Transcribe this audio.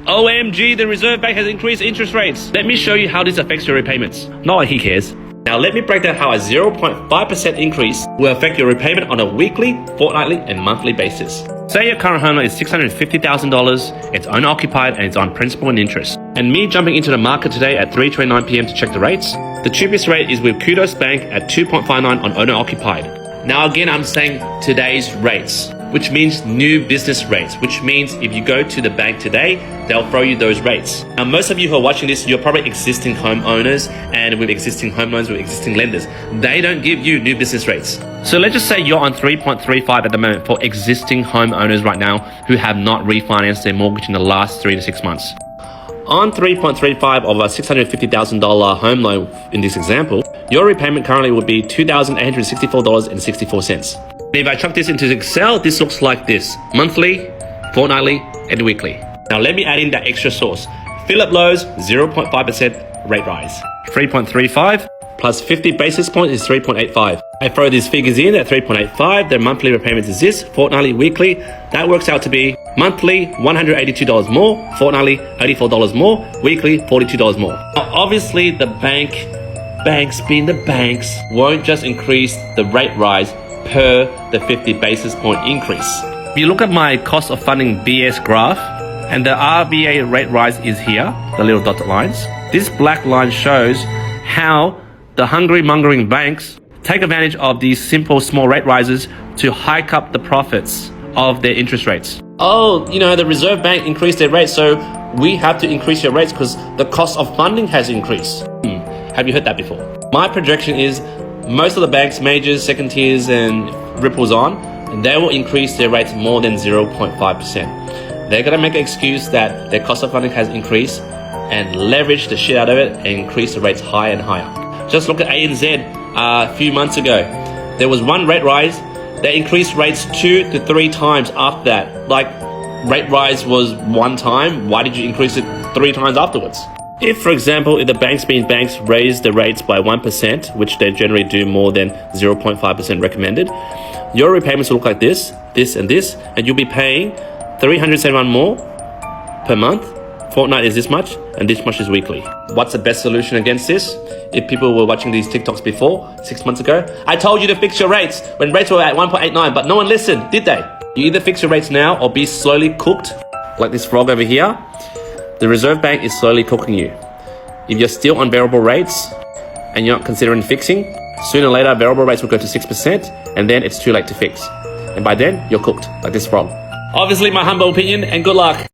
OMG, the Reserve Bank has increased interest rates. Let me show you how this affects your repayments. Not like he cares. Now let me break down how a 0.5% increase will affect your repayment on a weekly, fortnightly, and monthly basis. Say your current home loan is $650,000, it's owner-occupied, and it's on principal and interest. And me jumping into the market today at 3:29 p.m. to check the rates, the cheapest rate is with Kudos Bank at 2.59 on owner-occupied. Now again, I'm saying today's rates, which means new business rates, which means if you go to the bank today, they'll throw you those rates. Now, most of you who are watching this, you're probably existing homeowners and with existing home loans with existing lenders. They don't give you new business rates. So let's just say you're on 3.35 at the moment for existing homeowners right now who have not refinanced their mortgage in the last 3 to 6 months. On 3.35 of a $650,000 home loan in this example, your repayment currently would be $2,864.64. If I chuck this into Excel, this looks like this: monthly, fortnightly, and weekly. Now let me add in that extra sauce. Philip Lowe's 0.5% rate rise. 3.35 plus 50 basis points is 3.85. I throw these figures in at 3.85. Their monthly repayment is this: fortnightly, weekly. That works out to be monthly $182 more, fortnightly $84 more, weekly $42 more. Now obviously the banks being the banks, won't just increase the rate rise per the 50 basis point increase. If you look at my cost of funding BS graph, and the RBA rate rise is here, the little dotted lines. This black line shows how the hungry-mongering banks take advantage of these simple small rate rises to hike up the profits of their interest rates. Oh, the Reserve Bank increased their rates, so we have to increase your rates because the cost of funding has increased. Have you heard that before? My projection is most of the banks, majors, second tiers, and ripples on, they will increase their rates more than 0.5%. They're going to make an excuse that their cost of funding has increased and leverage the shit out of it and increase the rates higher and higher. Just look at ANZ a few months ago. There was one rate rise. They increased rates 2 to 3 times after that. Like, rate rise was one time. Why did you increase it 3 times afterwards? If, for example, if the banks raise the rates by 1%, which they generally do more than 0.5% recommended, your repayments will look like this, and you'll be paying $371 more per month. Fortnight is this much, and this much is weekly. What's the best solution against this? If people were watching these TikToks before, 6 months ago, I told you to fix your rates when rates were at 1.89, but no one listened, did they? You either fix your rates now or be slowly cooked, like this frog over here. The Reserve Bank is slowly cooking you. If you're still on variable rates and you're not considering fixing, sooner or later variable rates will go to 6%, and then it's too late to fix. And by then, you're cooked, like this frog. Obviously my humble opinion, and good luck.